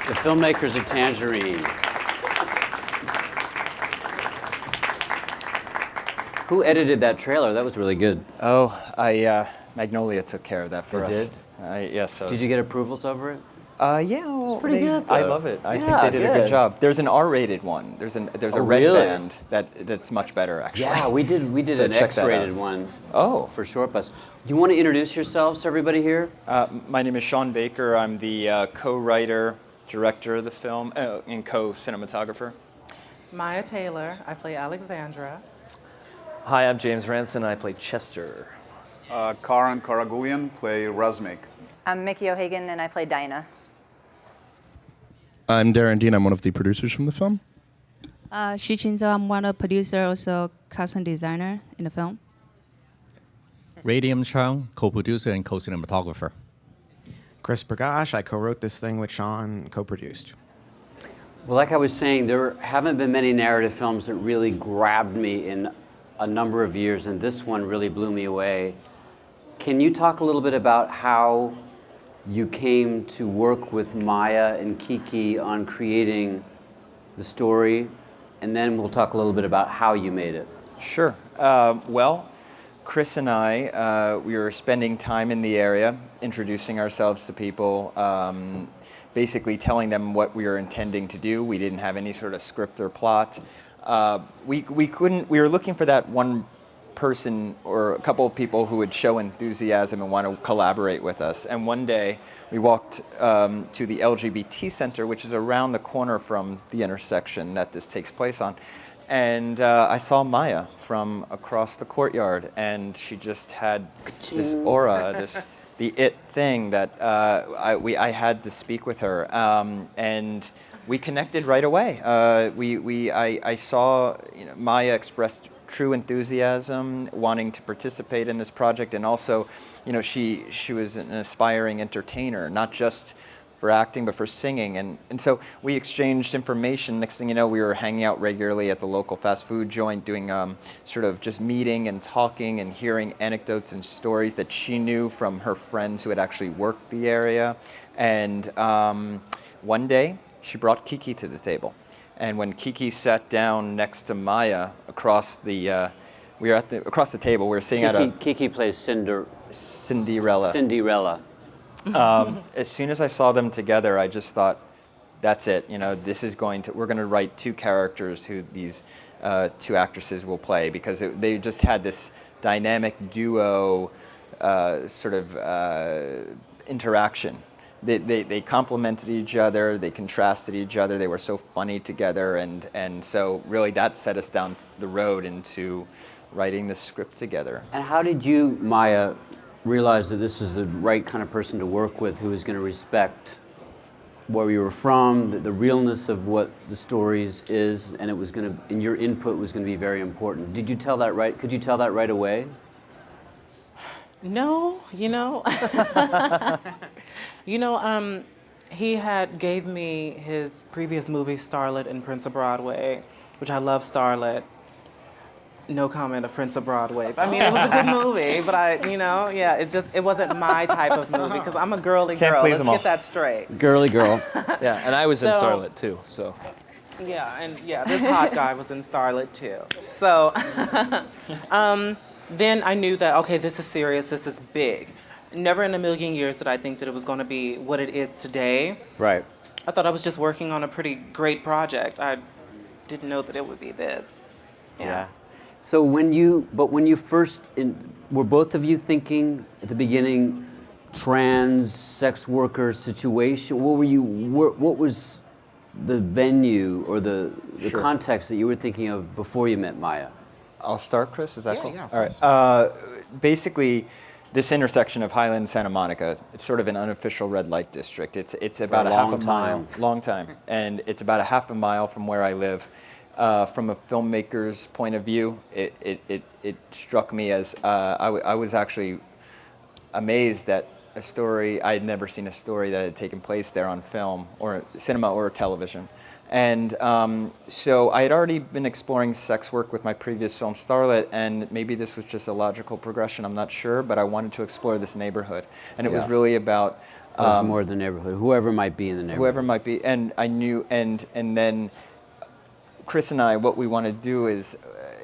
The filmmakers of Tangerine. Who edited that trailer? That was really good. Oh, Magnolia took care of that for They us. did? Yes. So Did you get approvals over it? Yeah, well, It's pretty good, I though. love it. I think Yeah, they did a good. good job. There's an R-rated one. There's a Oh, red really? band that's much better, actually. Yeah, we did So an check that X-rated out. one. Oh. For Short Bus. Do you want to introduce yourselves to everybody here? My name is Sean Baker. I'm the co-writer, director of the film, and co-cinematographer. Mya Taylor, I play Alexandra. Hi, I'm James Ransone. I play Chester. Karan Karagulian play Razmik. I'm Mickey O'Hagan, and I play Dinah. I'm Darren Dean. I'm one of the producers from the film. Shih-ching, so I'm one of the producer, also costume designer in the film. Radium Chung, co-producer and co-cinematographer. Chris Bergoch, I co-wrote this thing with Sean, co-produced. Well, like I was saying, there haven't been many narrative films that really grabbed me in a number of years, and this one really blew me away. Can you talk a little bit about how you came to work with Mya and Kiki on creating the story, and then we'll talk a little bit about how you made it. Sure. Well, Chris and I, we were spending time in the area, introducing ourselves to people, basically telling them what we were intending to do. We didn't have any sort of script or plot. We were looking for that one person or a couple of people who would show enthusiasm and want to collaborate with us. And one day we walked to the LGBT Center, which is around the corner from the intersection that this takes place on. And I saw Mya from across the courtyard, and she just had this aura, the it thing that I had to speak with her, and we connected right away. I saw Mya expressed true enthusiasm, wanting to participate in this project, and also, she was an aspiring entertainer, not just for acting, but for singing. And so we exchanged information. Next thing you know, we were hanging out regularly at the local fast food joint, doing sort of just meeting and talking and hearing anecdotes and stories that she knew from her friends who had actually worked the area. And one day, she brought Kiki to the table. And when Kiki sat down next to Mya across the table, we were sitting at a... Kiki plays Cinderella. Cinderella. As soon as I saw them together, I just thought, that's it. We're going to write two characters who these two actresses will play, because they just had this dynamic duo sort of interaction. They complemented each other, they contrasted each other, they were so funny together, and so really that set us down the road into writing the script together. And how did you, Mya, realize that this was the right kind of person to work with, who was going to respect where you were from, the realness of what the stories is, and and your input was going to be very important? Did you tell that right? Could you tell that right away? No, he gave me his previous movie, Starlet and Prince of Broadway, which I love Starlet. No comment of Prince of Broadway. I mean, it was a good movie, but it wasn't my type of movie, because I'm a girly Can't girl. please Let's them all. get that straight. Girly girl. Yeah, and I was in So- Starlet too, so. Yeah, this hot guy was in Starlet too. So then I knew that, okay, this is serious, this is big. Never in a million years did I think that it was going to be what it is today. Right. I thought I was just working on a pretty great project. I didn't know that it would be this. Yeah. So when you first, were both of you thinking at the beginning, trans sex worker situation? What was the venue or the Sure. context that you were thinking of before you met Mya? I'll start, Chris. Is that cool? Yeah, of All right. Basically, this intersection of Highland and Santa Monica, it's sort of an unofficial red light district. It's about a half long a mile, time. long time, and it's about a half a mile from where I live. From a filmmaker's point of view, it struck me as I was actually amazed that a story, I had never seen a story that had taken place there on film or cinema or television. And so I had already been exploring sex work with my previous film, Starlet, and maybe this was just a logical progression, I'm not sure, but I wanted to explore this neighborhood. And it was really about It was more the neighborhood, whoever might be in the neighborhood. Whoever might be, and I knew, and then Chris and I, what we want to do is,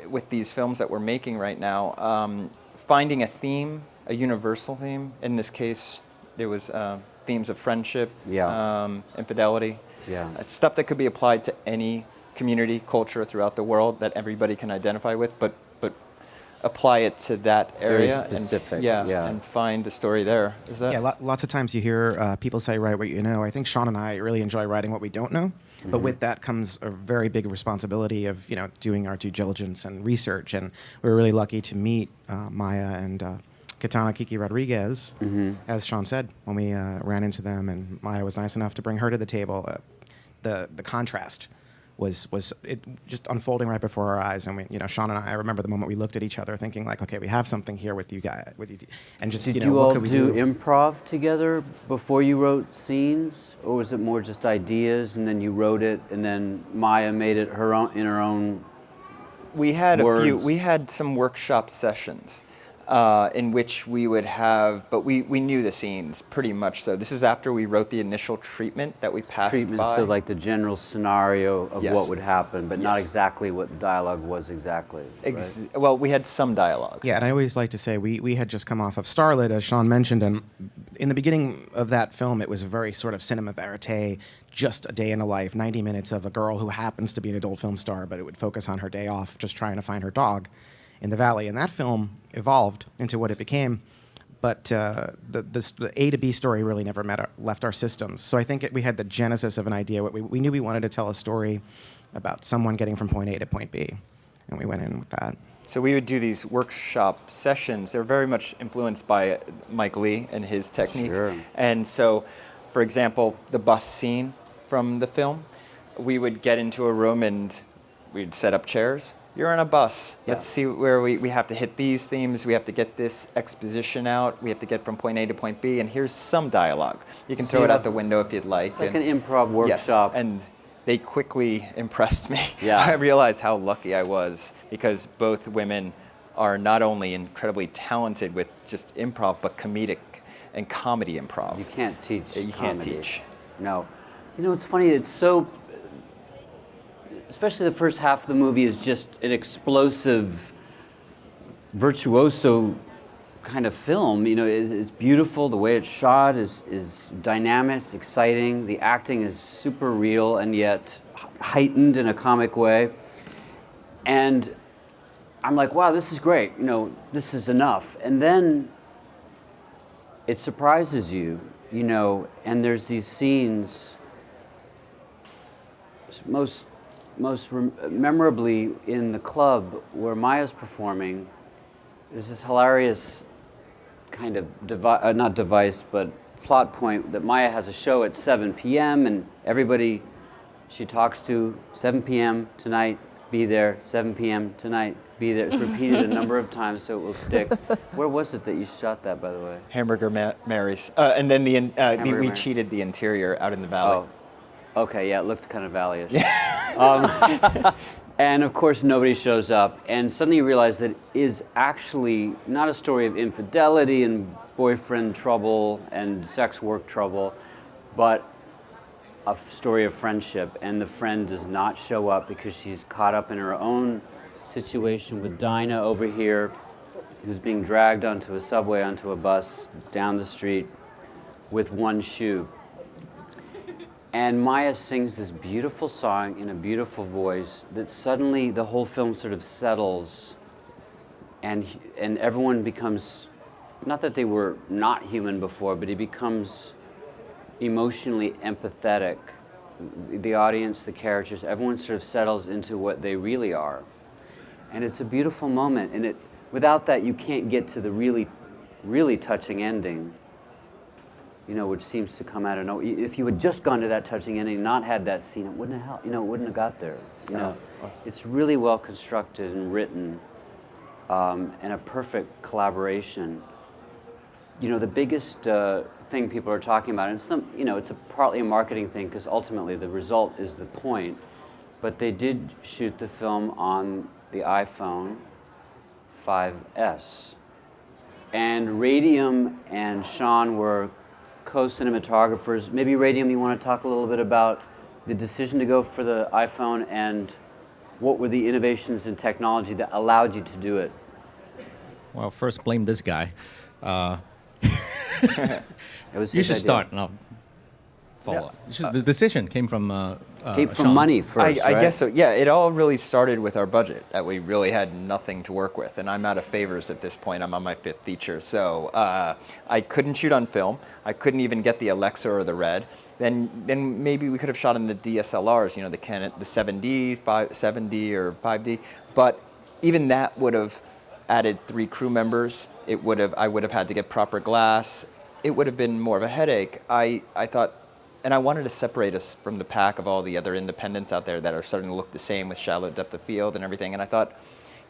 with these films that we're making right now, finding a theme, a universal theme. In this case, there was themes of friendship, infidelity, stuff that could be applied to any community, culture throughout the world that everybody can identify with, but apply it to that area. Very specific. And find the story there. Is that? Yeah, lots of times you hear people say, write what you know. I think Sean and I really enjoy writing what we don't know. But with that comes a very big responsibility of doing our due diligence and research. And we were really lucky to meet Mya and Katana Kiki Rodriguez, as Sean said, when we ran into them. And Mya was nice enough to bring her to the table. The contrast was it just unfolding right before our eyes, and we, Sean and I remember the moment we looked at each other, thinking like, okay, we have something here with you guys, and just Did you all do improv together before you wrote scenes, or was it more just ideas and then you wrote it and then Mya made it her own in her own? We had words? a few. We had some workshop sessions. In which we would have, but we knew the scenes pretty much. So this is after we wrote the initial treatment that we passed by. So like the general scenario of what would happen, but not exactly what the dialogue was exactly. Right? Well, we had some dialogue. Yeah, and I always like to say we had just come off of Starlet, as Sean mentioned, and in the beginning of that film, it was a very sort of cinema verite, just a day in a life, 90 minutes of a girl who happens to be an adult film star, but it would focus on her day off, just trying to find her dog in the valley. And that film evolved into what it became, but the A to B story really never left our systems. So I think we had the genesis of an idea. We knew we wanted to tell a story about someone getting from point A to point B, and we went in with that. So we would do these workshop sessions. They're very much influenced by Mike Lee and his technique. Sure. And so, for example, the bus scene from the film, we would get into a room and we'd set up chairs. You're on a bus. Let's see where we have to hit these themes. We have to get this exposition out. We have to get from point A to point B. And here's some dialogue. You can throw it out the window if you'd like. Like an improv workshop. Yes, and they quickly impressed me. Yeah. I realized how lucky I was because both women are not only incredibly talented with just improv, but comedic and comedy improv. You can't teach. You can't teach. No. It's funny. It's so. Especially the first half of the movie is just an explosive, virtuoso kind of film. It's beautiful. The way it's shot is dynamic, it's exciting. The acting is super real and yet heightened in a comic way. And I'm like, wow, this is great. This is enough. And then it surprises you, and there's these scenes, most memorably in the club where Mya's performing. There's this hilarious kind of not device, but plot point that Mya has a show at 7 p.m. and everybody she talks to, 7 p.m. tonight, be there, 7 p.m. tonight, be there. It's repeated a number of times so it will stick. Where was it that you shot that, by the way? Hamburger Mary's. And then we cheated the interior out in the valley. Oh, okay, yeah, it looked kind of valley-ish. And of course, nobody shows up. And suddenly you realize that it is actually not a story of infidelity and boyfriend trouble and sex work trouble, but a story of friendship. And the friend does not show up because she's caught up in her own situation with Dinah over here, who's being dragged onto a subway, onto a bus, down the street with one shoe. And Mya sings this beautiful song in a beautiful voice that suddenly the whole film sort of settles and everyone becomes, not that they were not human before, but he becomes emotionally empathetic. The audience, the characters, everyone sort of settles into what they really are. And it's a beautiful moment, and without that you can't get to the really, really touching ending. Which seems to come out of nowhere. If you had just gone to that touching ending and not had that scene, it wouldn't have it wouldn't have got there. It's really well constructed and written, and a perfect collaboration. The biggest thing people are talking about, and it's partly a marketing thing because ultimately the result is the point. But they did shoot the film on the iPhone 5S, and Radium and Sean were co-cinematographers. Maybe Radium, you want to talk a little bit about the decision to go for the iPhone and what were the innovations in technology that allowed you to do it? Well, first blame this guy. It was You his should idea. start and I'll follow up. The decision came from Came from Sean. money first, I right? guess so. Yeah, it all really started with our budget that we really had nothing to work with, and I'm out of favors at this point. I'm on my 5th feature, so I couldn't shoot on film. I couldn't even get the Alexa or the Red. Then maybe we could have shot in the DSLRs, you know, the Canon, the 7D, 7D or 5D. But even that would have added 3 crew members. I would have had to get proper glass. It would have been more of a headache. I thought. And I wanted to separate us from the pack of all the other independents out there that are starting to look the same with shallow depth of field and everything. And I thought,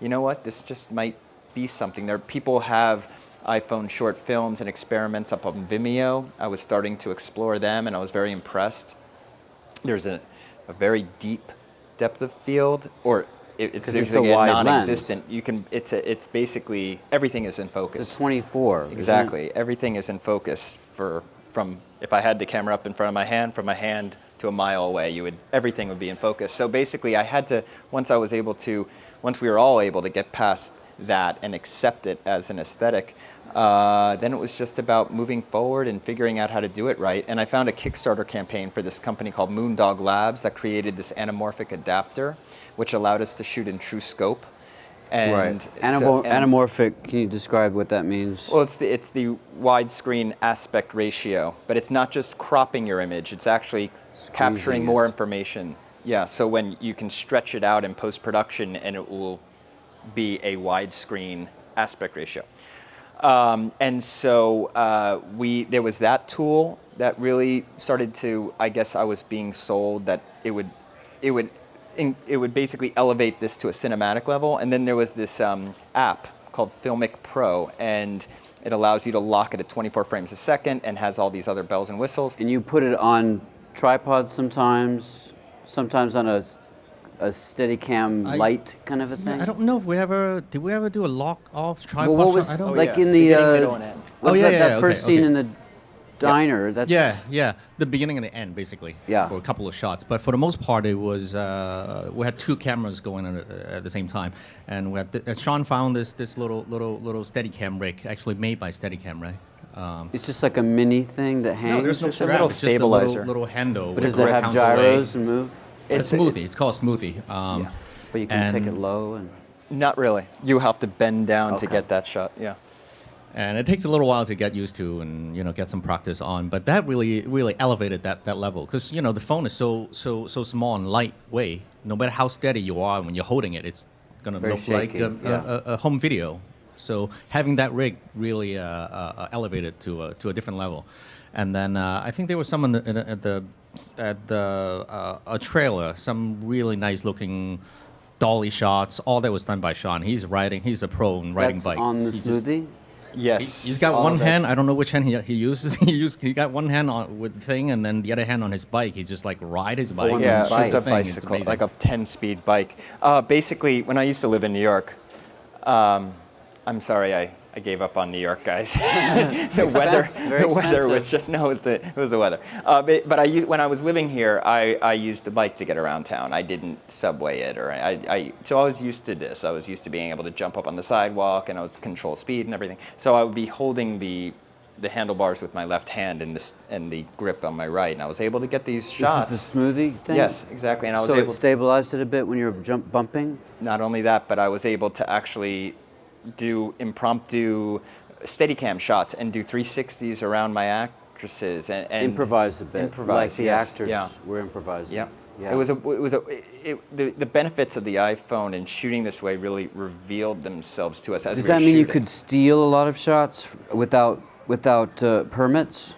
you know what, this just might be something. People have iPhone short films and experiments up on Vimeo. I was starting to explore them, and I was very impressed. There's a very deep depth of field, or it's 'Cause it's basically a wide non-existent. You can. It's basically everything is in focus. It's a 24. isn't it? Exactly. Everything is in focus from if I had the camera up in front of my hand, from my hand to a mile away, everything would be in focus. So basically I had to, once we were all able to get past that and accept it as an aesthetic, then it was just about moving forward and figuring out how to do it right. And I found a Kickstarter campaign for this company called Moondog Labs that created this anamorphic adapter, which allowed us to shoot in true scope. And Right. so- Anamorphic, can you describe what that means? Well, it's the widescreen aspect ratio, but it's not just cropping your image, it's actually capturing more information. Yeah, so when you can stretch it out in post-production and it will be a widescreen aspect ratio. And so there was that tool that really started to, I guess I was being sold that it would basically elevate this to a cinematic level. And then there was this app called Filmic Pro, and it allows you to lock it at 24 frames a second and has all these other bells and whistles. And you put it on tripods sometimes on a Steadicam light kind of a thing? I don't know if did we ever do a lock off tripod Well, what shot? was, I don't like yeah. in the, Beginning, middle, and end. that first okay. scene in the diner, that's... Yeah, the beginning and the end, basically. Yeah. For a couple of shots, but for the most part, it was we had 2 cameras going on at the same time, and we had Sean found this little Steadicam rig, actually made by Steadicam, right? It's just like a mini thing that hangs? No, there's no or something? strap. little It's just a stabilizer. little handle. But with does a it have counterweight. gyros and move? It's smoothie. It's called smoothie. Yeah. But you can take it and- low and... Not really. You have to bend down to Okay. get that shot, yeah. And it takes a little while to get used to and get some practice on, but that really elevated that level because the phone is so small and lightweight. No matter how steady you are when you're holding it, it's gonna Very look shaky, like a home video. So having that rig really elevated to a different level. And then I think there was some at a trailer, some really nice looking dolly shots. All that was done by Sean. He's a pro in riding That's bikes. on the He just- smoothie? Yes. He's got one hand. I don't know which hand he uses. He got one hand on with the thing, and then the other hand on his bike. He just like ride his bike. on Yeah, the it's a Thing. It's bicycle, amazing. like a 10-speed bike. Basically, when I used to live in New York, I'm sorry I gave up on New York, guys. The weather was expensive. just it was the weather. But when I was living here, I used the bike to get around town. I didn't subway it, or so I was used to this. I was used to being able to jump up on the sidewalk, and I was control speed and everything. So I would be holding the handlebars with my left hand and the grip on my right, and I was able to get these shots. This is the smoothie thing? Yes, exactly. And I was So able it stabilized it a bit when you were bumping? not only that, but I was able to actually do impromptu Steadicam shots and do 360s around my actresses and Improvise a bit. improvise, Like the yes, actors yeah. were improvising. Yeah. Yeah. The benefits of the iPhone and shooting this way really revealed themselves to us as Does we were that mean you shooting. could steal a lot of shots without permits?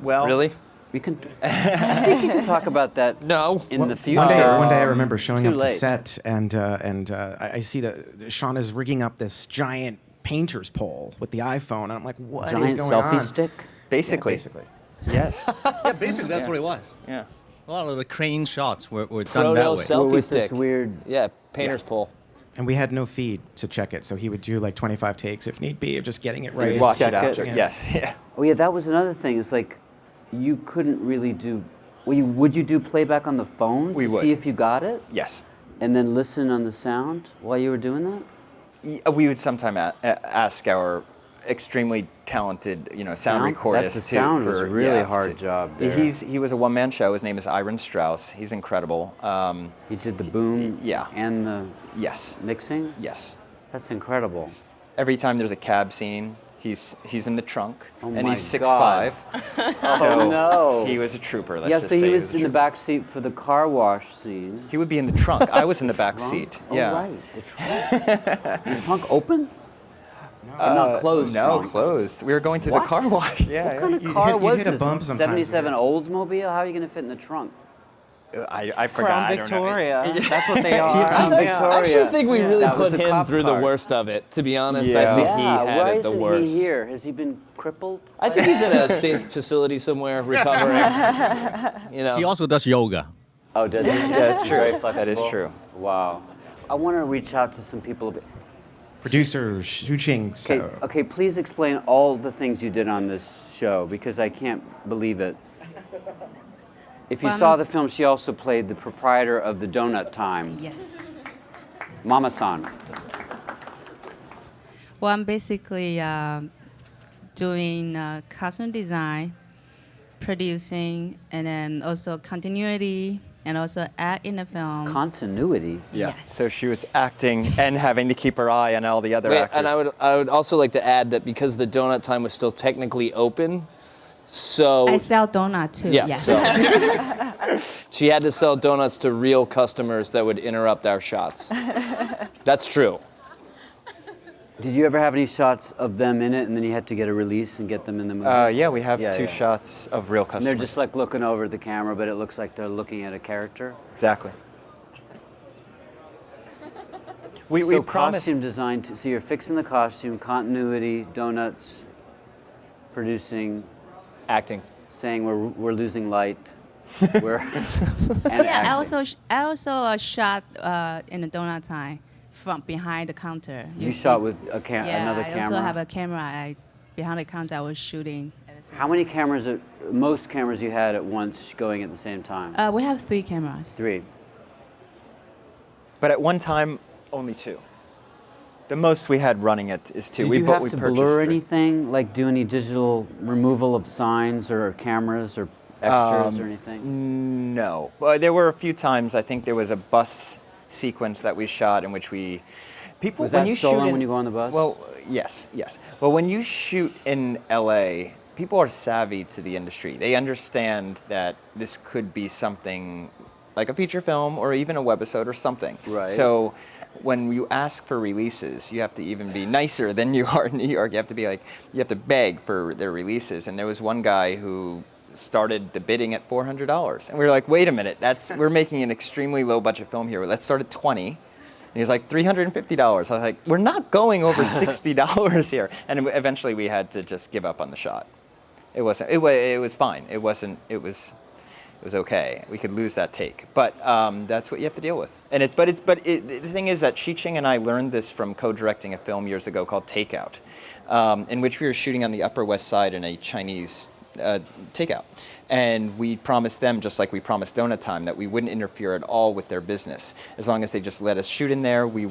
Well, Really? We can. I think you can talk about that. No. In the future. One day I remember showing too up to late. set, and I see that Sean is rigging up this giant painter's pole with the iPhone, and I'm like, what is Giant going selfie on? stick. basically. Yeah, basically. Yes. Yeah, basically that's what it was. Yeah. A lot of the crane shots were done that Proto way. selfie with stick. this weird. Yeah, painter's pole. And we had no feed to check it, so he would do like 25 takes if need be, of just getting it right. just Watch check it after. it. Yes. Yeah. Oh yeah, that was another thing. It's like you couldn't really do. Would you do playback on the phone We to would. see if you got it, Yes. and then listen on the sound while you were doing that? We would sometimes ask our extremely talented, sound Sound? recordists. The sound was a really yeah, hard job there. He was a one-man show. His name is Iron Strauss. He's incredible. He did the boom Yeah. and the Yes. mixing? Yes. That's incredible. Every time there's a cab scene, he's in the trunk, Oh and my he's 6'5". God. So no. he was a trooper. Let's Yeah, just so say he was a in the trooper. back seat for the car wash scene. He would be in the trunk. I was in the back Trunk? seat. Oh, Yeah. right. The trunk. The trunk open? Or not closed No, trunk? closed. We were going to What? the car wash. Yeah. What kind of You car hit- you was hit a this? bump sometimes, 77 yeah. Oldsmobile? How are you going to fit in the trunk? I forgot. Crown I don't know. Victoria. That's what they are. Crown Yeah. Victoria. I actually think we really That was put the him cop through the car. worst of it. To be honest, Yeah. I think Yeah, he had why it the isn't worst. he here? Has he been crippled? I think he's in a state facility somewhere recovering. He also does yoga. Oh, does he? Yeah, that's true. Very That is flexible. true. Wow. I want to reach out to some people. Producer shih-ching. Okay, please explain all the things you did on this show because I can't believe it. If you Well, saw the film, she also played the proprietor of the Donut Time, Yes. Mama-san. Well, I'm basically doing costume design, producing, and then also continuity, and also act in the film. Continuity. Yeah. Yes. So she was acting and having to keep her eye on all the other Wait, actors. and I would also like to add that because the donut time was still technically open, so I sell donut too. yeah, Yes. so she had to sell donuts to real customers that would interrupt our shots. That's true. Did you ever have any shots of them in it and then you had to get a release and get them in the movie? Yeah, we have Yeah, two yeah. shots of real And customers. they're just like looking over at the camera, but it looks like they're looking at a character. Exactly. We So promised. costume design, so you're fixing the costume, continuity, donuts, producing, Acting. saying we're losing light. We're and Yeah, acting. I also shot in the donut time from behind the counter. You see. shot with Yeah, another I camera. also have a camera. Behind the counter, I was shooting at the same How many cameras? Most cameras you had at once going at the same time? We have 3 cameras. 3. But at one time, only 2. The most we had running it is 2. Did we you bu- have we to purchased blur 3. anything? Like do any digital removal of signs or cameras or extras or anything? No. Well, there were a few times. I think there was a bus sequence that we shot in which we. People, Was when that you stolen shoot in, when you go on the bus? Well, yes. Well, when you shoot in LA, people are savvy to the industry. They understand that this could be something like a feature film or even a webisode or something. Right. So when you ask for releases, you have to even be nicer than you are in New York. You have to be like, you have to beg for their releases. And there was one guy who started the bidding at $400. And we were like, wait a minute, we're making an extremely low budget film here. Let's start at 20. And he's like, $350. I was like, we're not going over $60 here. And eventually we had to just give up on the shot. It was fine. It was okay. We could lose that take. But that's what you have to deal with. And the thing is that Shih-ching and I learned this from co-directing a film years ago called Takeout, in which we were shooting on the Upper West Side in a Chinese takeout. And we promised them, just like we promised Donut Time, that we wouldn't interfere at all with their business. As long as they just let us shoot in there, we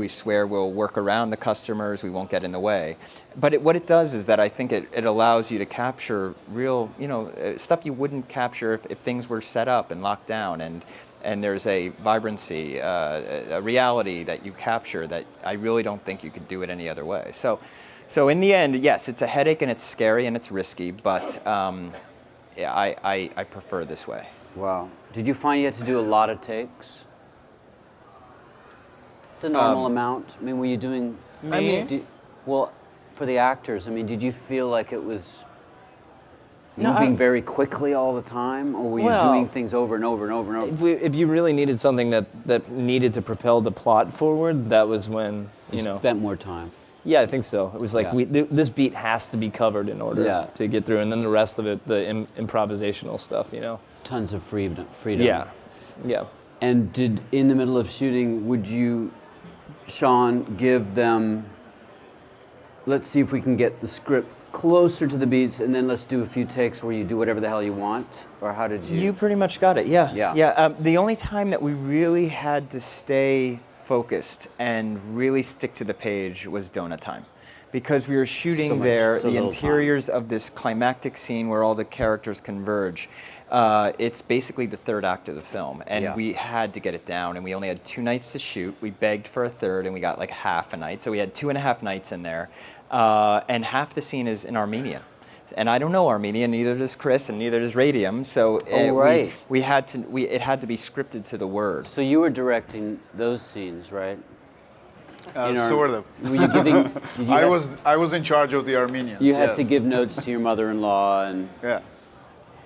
swear we'll work around the customers, we won't get in the way. But what it does is that I think it allows you to capture real, stuff you wouldn't capture if things were set up and locked down. And there's a vibrancy, a reality that you capture that I really don't think you could do it any other way. So in the end, yes, it's a headache and it's scary and it's risky, but yeah, I prefer this way. Wow. Did you find you had to do a lot of takes? The normal amount? I mean, were you doing... well, for the actors, I mean, did you feel like it was moving very quickly all the time? Or were you doing things over and over and over and over? If you really needed something that needed to propel the plot forward, that was when, you know. Spent more time. Yeah, I think so. It was like Yeah. this beat has to be covered in order to get through, and then the rest of it, the improvisational stuff, Tons of freedom. Yeah, yeah. And in the middle of shooting, would you Sean, give them, let's see if we can get the script closer to the beats, and then let's do a few takes where you do whatever the hell you want? Or how did you? You pretty much got it, yeah. Yeah. The only time that we really had to stay focused and really stick to the page was donut time. Because we were shooting So much, there, so the little interiors of this climactic scene where all the characters converge. It's basically the third act of the film, and Yeah. we had to get it down, and we only had 2 nights to shoot. We begged for a third, and we got like half a night, so we had 2.5 nights in there, and half the scene is in Armenian. And I don't know Armenian, neither does Chris, and neither does Radium, so right. it had to be scripted to the word. So you were directing those scenes, right? Sort of. Were you giving? Did you I was in charge of the Armenians. You had yes. to give notes to your mother-in-law, and Yeah.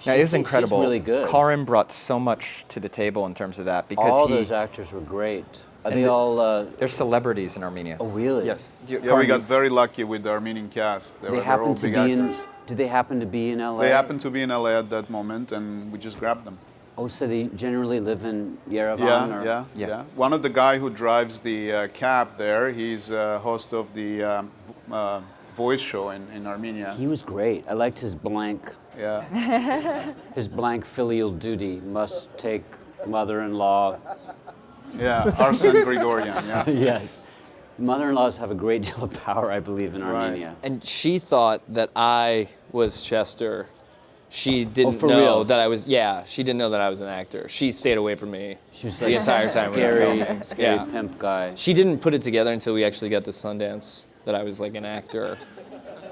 Yeah, it was incredible. She's really good. Karin brought so much to the table in terms of that because all those actors were great. Are they all? They're celebrities in Armenia. Oh, really? Yes. Yeah, we got very lucky with the Armenian cast. They They're all happen to big be in. actors. Do they happen to be in LA? They happened to be in LA at that moment, and we just grabbed them. Oh, so they generally live in Yerevan? Or? Yeah. One of the guy who drives the cab there, he's host of the voice show in Armenia. He was great. I liked his blank. Yeah. His blank filial duty must take mother-in-law. Yeah, Arsene Grigorian. Yeah. Yes. Mother-in-laws have a great deal of power, I believe, in Armenia. And she thought that I was Chester. She didn't for know real? that I was. Yeah, she didn't know that I was an actor. She stayed away from me She was the entire time we were scary, filming. scary Yeah. pimp guy. She didn't put it together until we actually got to Sundance that I was like an actor.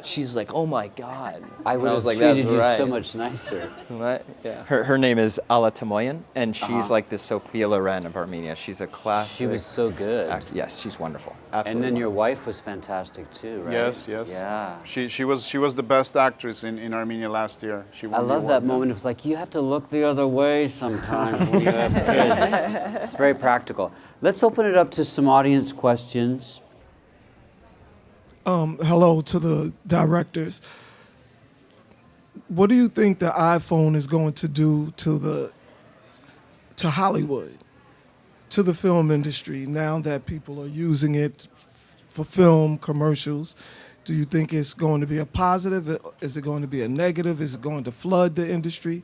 She's like, "Oh my God!" I And would have was like, treated "That's you right." so much nicer. Right? Yeah. Her name is Ala Tamoyan, and she's like the Sophia Loren of Armenia. She's a classic. She was so good. Yes, she's wonderful. Absolutely. And then your wonderful. wife was fantastic too, right? Yes. Yeah. She was the best actress in Armenia last year. She won I the love award, that yeah. moment. It was like, you have to look the other way sometimes when you have kids. It's very practical. Let's open it up to some audience questions. Hello to the directors. What do you think the iPhone is going to do to Hollywood, to the film industry, now that people are using it for film commercials? Do you think it's going to be a positive? Is it going to be a negative? Is it going to flood the industry?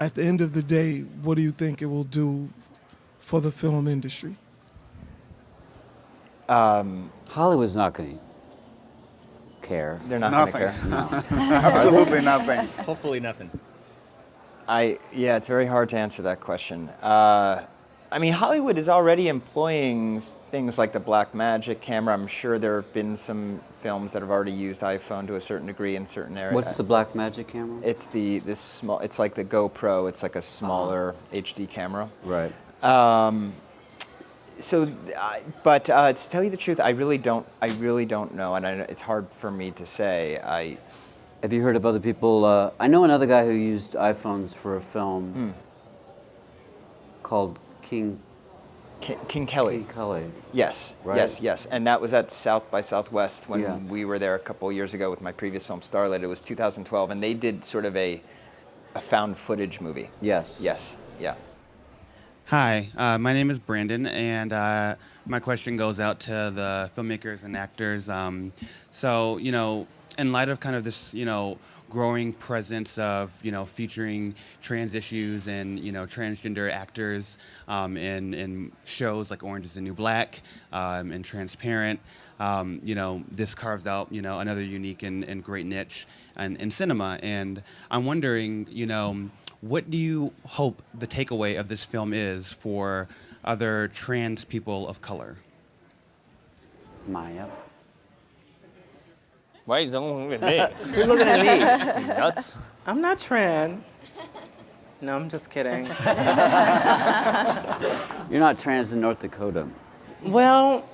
At the end of the day, what do you think it will do for the film industry? Hollywood's not going to care. They're not going to Nothing. care. Absolutely nothing. Hopefully nothing. Yeah, it's very hard to answer that question. I mean, Hollywood is already employing things like the Black Magic camera. I'm sure there have been some films that have already used iPhone to a certain degree in certain areas. What's the Black Magic camera? It's this small. It's like the GoPro. It's like a smaller HD camera. Right. But to tell you the truth, I really don't know, and it's hard for me to say. Have you heard of other people? I know another guy who used iPhones for a film called King Kelly. King Kelly. Yes, Right. yes, and that was at South by Southwest when Yeah. we were there a couple of years ago with my previous film Starlet. It was 2012, and they did sort of a found footage movie. Yes. Yes, yeah. Hi, my name is Brandon, and my question goes out to the filmmakers and actors. So, in light of kind of this, growing presence of, featuring trans issues and, transgender actors in shows like Orange is the New Black and Transparent, this carves out, another unique and great niche in cinema. And I'm wondering, what do you hope the takeaway of this film is for other trans people of color? Maya. Why don't look at me? You're looking at me. You nuts. I'm not trans. No, I'm just kidding. You're not trans in North Dakota. Well,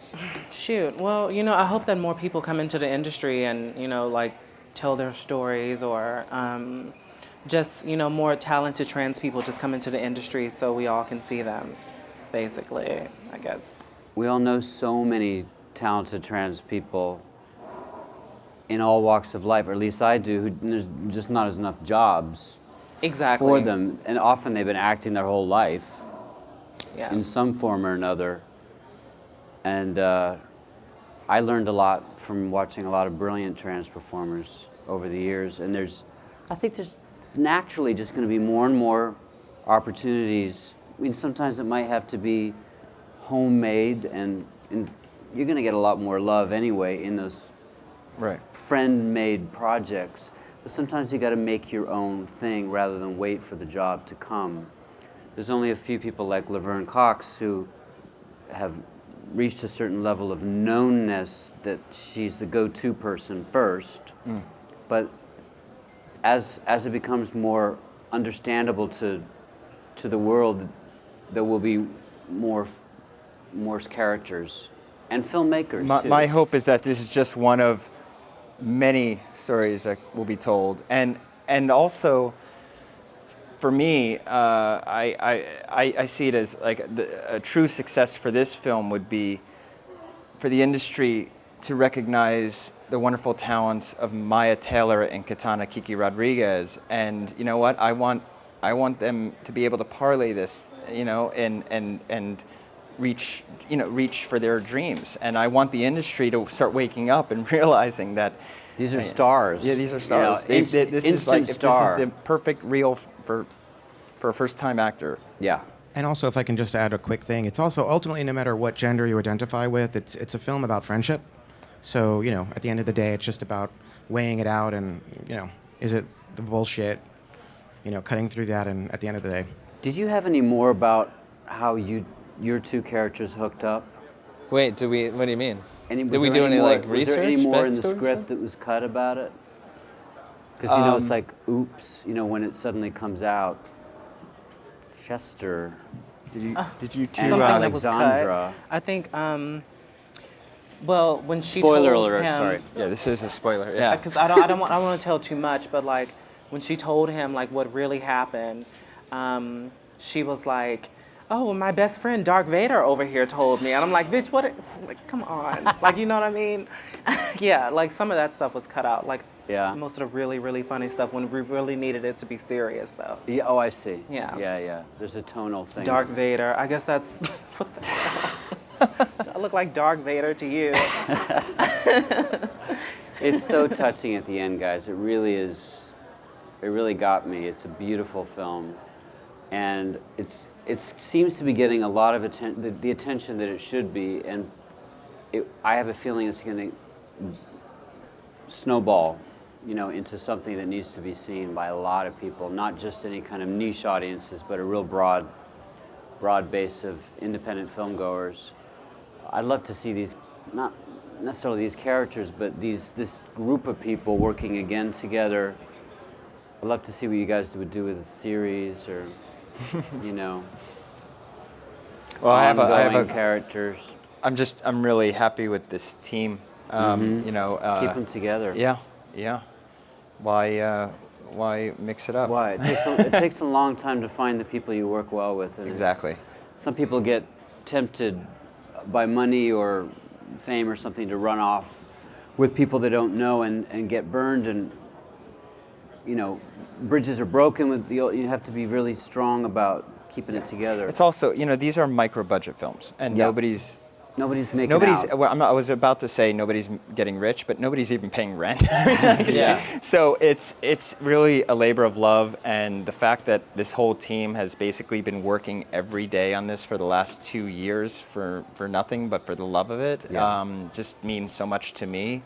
shoot. Well, I hope that more people come into the industry and, tell their stories, or just, more talented trans people just come into the industry so we all can see them, basically, I guess. We all know so many talented trans people in all walks of life, or at least I do, who there's just not enough jobs Exactly. for them. And often they've been acting their whole life Yeah. in some form or another. And I learned a lot from watching a lot of brilliant trans performers over the years. And I think there's naturally just going to be more and more opportunities. I mean, sometimes it might have to be homemade, and you're going to get a lot more love anyway in those friend-made projects. But sometimes you got to make your own thing rather than wait for the job to come. There's only a few people like Laverne Cox who have reached a certain level of knownness that she's the go-to person first. But as it becomes more understandable to the world, there will be more characters and filmmakers too. My hope is that this is just one of many stories that will be told, and also for me, I see it as like a true success for this film would be for the industry to recognize the wonderful talents of Mya Taylor and Katana Kiki Rodriguez, and you know what, I want them to be able to parlay this, and reach for their dreams, and I want the industry to start waking up and realizing that these are stars. Yeah, these are stars. This is the perfect reel for a first-time actor. Yeah. And also, if I can just add a quick thing, it's also ultimately, no matter what gender you identify with, it's a film about friendship. So, at the end of the day, it's just about weighing it out and, is it the bullshit, cutting through that, and at the end of the day. Did you have any more about how your two characters hooked up? Wait, what do you mean? Did we do any research? Was there any more in the backstory script stuff? that was cut about it? Because it's like, oops, when it suddenly comes out. Chester. Did you Something that was cut. Alexandra. I think, well, when she Spoiler told alert, him, sorry. Yeah, this is a spoiler. Yeah. because I don't want to tell too much, but like when she told him like what really happened, she was like, "Oh, well, my best friend Dark Vader over here told me," and I'm like, "Bitch, what? Like, come on, like, you know what I mean?" Yeah, like some of that stuff was cut out, like most of the really, really funny stuff when we really needed it to be serious, though. Yeah. Oh, I see. Yeah. Yeah. There's a tonal thing. Dark Vader. I guess that's. What the hell? Do I look like Dark Vader to you? It's so touching at the end, guys. It really is. It really got me. It's a beautiful film, and it seems to be getting a lot of attention, the attention that it should be, and I have a feeling it's going to snowball, into something that needs to be seen by a lot of people, not just any kind of niche audiences, but a real broad base of independent filmgoers. I'd love to see these, not necessarily these characters, but this group of people working again together. I'd love to see what you guys would do with a series, or, Well, I have a characters. I'm really happy with this team. Keep them together. Yeah. Why mix it up? Why? It takes a long time to find the people you work well with. And Exactly. Some people get tempted by money or fame or something to run off with people they don't know and get burned, and bridges are broken with you have to be really strong about keeping it together. It's also, these are micro-budget films, and nobody's making out. Well, I was about to say nobody's getting rich, but nobody's even paying rent. Yeah. So it's really a labor of love, and the fact that this whole team has basically been working every day on this for the last 2 years for nothing but for the love of it, just means so much to me,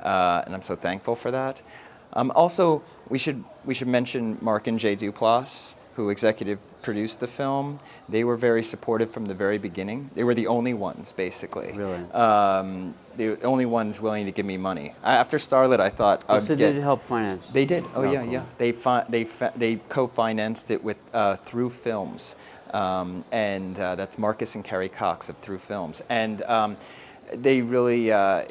and I'm so thankful for that. Also, we should mention Mark and Jay Duplass, who executive produced the film. They were very supportive from the very beginning. They were the only ones, basically. Really? The only ones willing to give me money. After Starlet, I thought I would so get... they did help finance? They did. Oh, yeah, cool. yeah. They co-financed it with Through Films, and that's Marcus and Carrie Cox of Through Films. And they really... a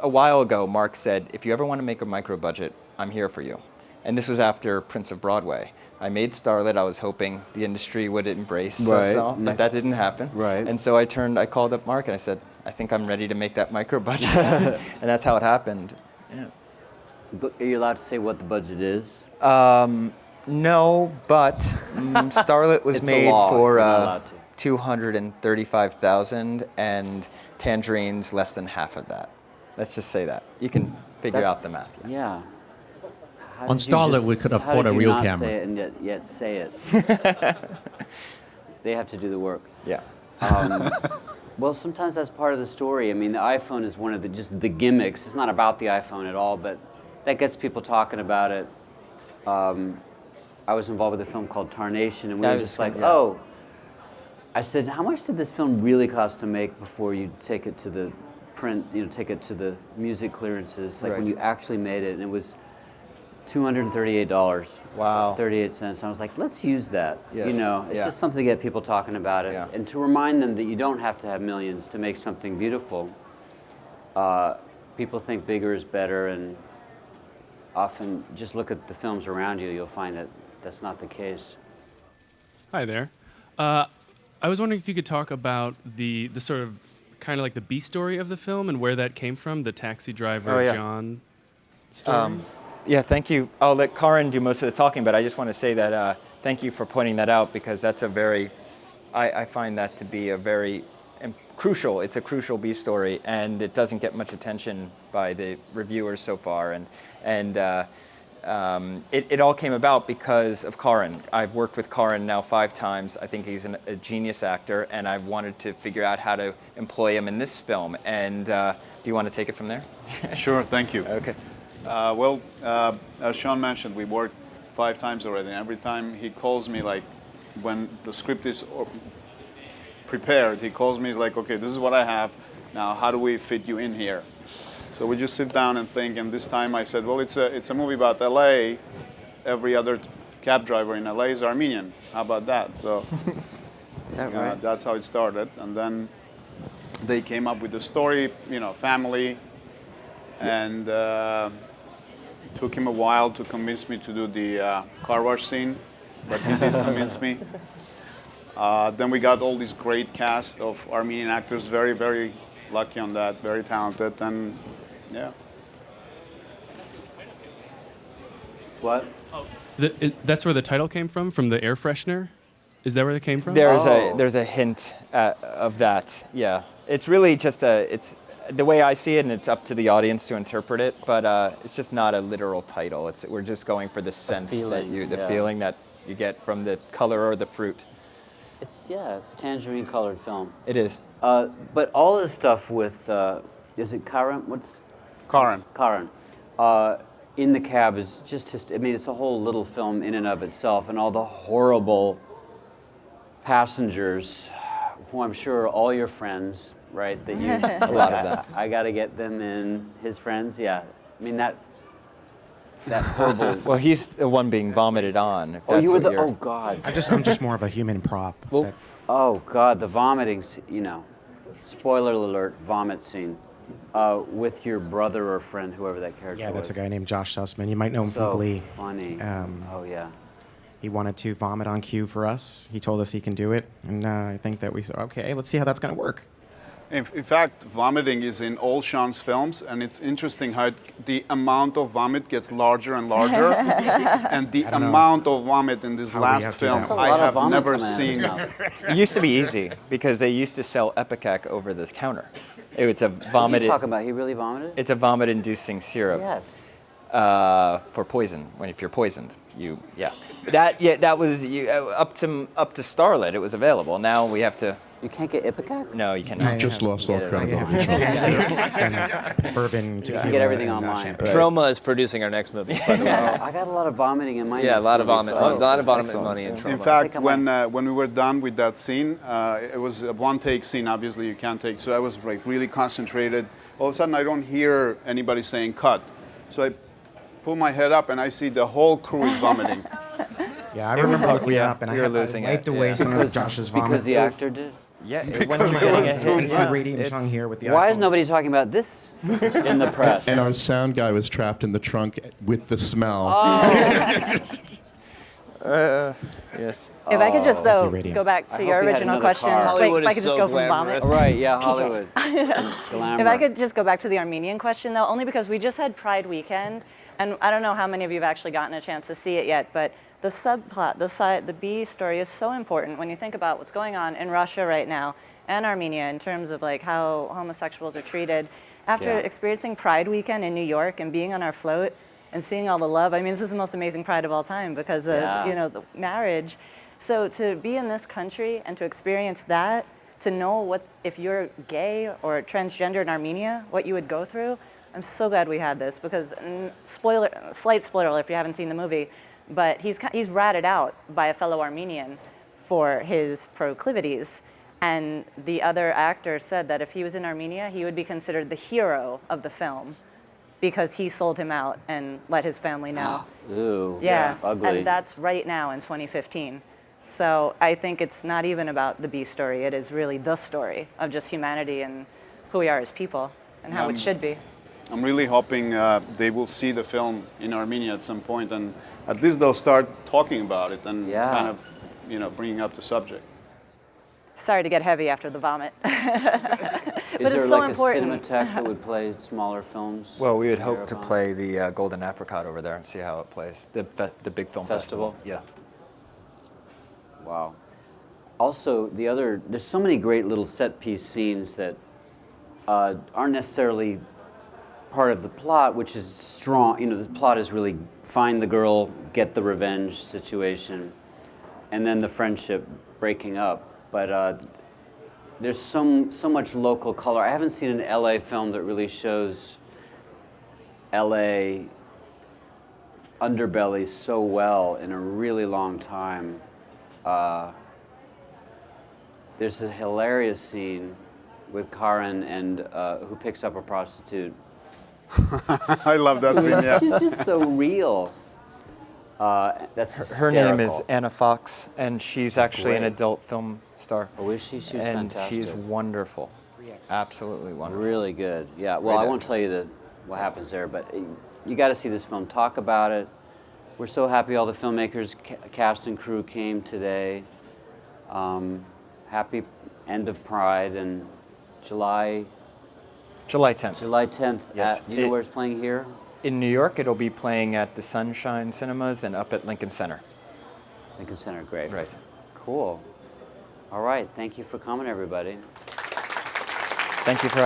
while ago, Mark said, if you ever want to make a micro-budget, I'm here for you. And this was after Prince of Broadway. I made Starlet. I was hoping the industry would embrace us all, but that didn't happen. Right. And so I called up Mark and I said, I think I'm ready to make that micro-budget. And that's how it happened. Yeah. Are you allowed to say what the budget is? No, but Starlet was It's made a law. for... You're not allowed to. 235,000, and Tangerine's less than half of that. Let's just say that. You can figure out the math. Yeah. How On did you Starlet, just- we could how afford did a you real not camera. say it and yet say it. They have to do the work. Yeah. Well, sometimes that's part of the story. I mean, the iPhone is one of the gimmicks. It's not about the iPhone at all, but that gets people talking about it. I was involved with a film called Tarnation, and we were just like, oh. I said, how much did this film really cost to make before you take it to the print, take it to the music clearances, like when you actually made it, and it was $238. Wow. 38 cents. I was like, let's use that. Yes. It's just something to get people talking about it, and to remind them that you don't have to have millions to make something beautiful. People think bigger is better, and often just look at the films around you, you'll find that that's not the case. Hi there. I was wondering if you could talk about the sort of kind of like the B story of the film and where that came from, the taxi driver John story. Yeah, thank you. I'll let Karin do most of the talking, but I just want to say that thank you for pointing that out, because that's I find that to be a very crucial, it's a crucial B story, and it doesn't get much attention by the reviewers so far. It all came about because of Karin. I've worked with Karin now 5 times. I think he's a genius actor, and I've wanted to figure out how to employ him in this film. And do you want to take it from there? Sure, thank you. Okay. As Sean mentioned, we worked 5 times already, and every time he calls me, like, when the script is prepared, he calls me, he's like, okay, this is what I have, now how do we fit you in here? So we just sit down and think, and this time I said, well, it's a movie about LA, every other cab driver in LA is Armenian, how about that? So is that right? That's how it started, and then they came up with the story, family, and took him a while to convince me to do the car wash scene, but he did convince me. Then we got all this great cast of Armenian actors, very, very lucky on that, very talented, and yeah. What? That's where the title came from the air freshener? Is that where it came from? There's a hint of that, yeah. It's really just it's the way I see it, and it's up to the audience to interpret it, but it's just not a literal title. We're just going for the sense feeling that you get from the color or the fruit. It's tangerine colored film. It is. But all this stuff with, is it Karin? Karin. Karin. In the cab is just, it's a whole little film in and of itself, and all the horrible passengers, who I'm sure are all your friends, right? That you, a lot of them. I got to get them in, his friends, yeah. I mean, that horrible. Well, he's the one being vomited on. If Oh, that's you were what the, you're- oh God. I'm just more of a human prop. Well, oh God, the vomiting, spoiler alert, vomit scene with your brother or friend, whoever that character was. Yeah, that's a guy named Josh Sussman. You might know him So from Glee. funny. Oh yeah. He wanted to vomit on cue for us. He told us he can do it, and I think that we said, okay, let's see how that's going to work. In fact, vomiting is in all Sean's films, and it's interesting how the amount of vomit gets larger and larger, and the amount of vomit in this last film I have never seen. It used to be easy because they used to sell Epicac over the counter. It's a What are vomit. you talking about? He really vomited? It's a vomit-inducing syrup. Yes. For poison. If you're poisoned, that was up to Starlet. It was available. Now we have to. You can't get Ipecac? No, you cannot. You've just lost all credibility. And bourbon, You can get everything online. Trauma is producing our next movie, by the way. I got a lot of vomiting in my Yeah, a next lot of movie, vomit, so- a lot of vomit money in Trauma. In fact, when we were done with that scene, it was a one-take scene. Obviously, you can't take. So I was like really concentrated. All of a sudden, I don't hear anybody saying "cut." So I pull my head up and I see the whole crew is vomiting. Yeah, I remember looking up and I were had losing wiped it. away some of Josh's vomit. Because the actor did? Yeah, Because when he's getting a hit. you see Radium Chung here with the Why is iPhone. nobody talking about this in the press? And our sound guy was trapped in the trunk with the smell. Yes. If I could just, though, Radio. go back I to hope your we had original another question. car. Wait, Hollywood if I is could just so go from vomit. glamorous. Right, yeah, Hollywood. Glamour. If I could just go back to the Armenian question, though, only because we just had Pride Weekend, and I don't know how many of you have actually gotten a chance to see it yet, but the subplot, the B story is so important when you think about what's going on in Russia right now and Armenia in terms of like how homosexuals are treated. After experiencing Pride Weekend in New York and being on our float and seeing all the love, I mean, this is the most amazing Pride of all time because of, the marriage. So to be in this country and to experience that, to know what, if you're gay or transgender in Armenia, what you would go through, I'm so glad we had this because, slight spoiler if you haven't seen the movie, but he's ratted out by a fellow Armenian for his proclivities. And the other actor said that if he was in Armenia, he would be considered the hero of the film because he sold him out and let his family know. Ooh, ugly. And that's right now in 2015. So I think it's not even about the B story. It is really the story of just humanity and who we are as people and how it should be. I'm really hoping they will see the film in Armenia at some point, and at least they'll start talking about it and kind of, bringing up the subject. Sorry to get heavy after the vomit. Is there like a Cinematheque that would play smaller films? Well, we would hope to play the Golden Apricot over there and see how it plays. The big film festival. Yeah. Wow. Also, there's so many great little set piece scenes that aren't necessarily part of the plot, which is strong. The plot is really find the girl, get the revenge situation, and then the friendship breaking up. But there's so much local color. I haven't seen an LA film that really shows LA underbelly so well in a really long time. There's a hilarious scene with Karen and who picks up a prostitute. I love that scene. Yeah. She's just so real. That's her name is Anna Fox, and she's actually an adult film star. Oh, is she? She's and fantastic. she's wonderful. Absolutely wonderful. Really good. Yeah. Well, I won't tell you what happens there, but you got to see this film. Talk about it. We're so happy all the filmmakers, cast and crew came today. Happy end of Pride and July 10th. July 10th. Yes. Do you know where it's playing here? In New York, it'll be playing at the Sunshine Cinemas and up at Lincoln Center. Lincoln Center, great. Right. Cool. All right. Thank you for coming, everybody. Thank you for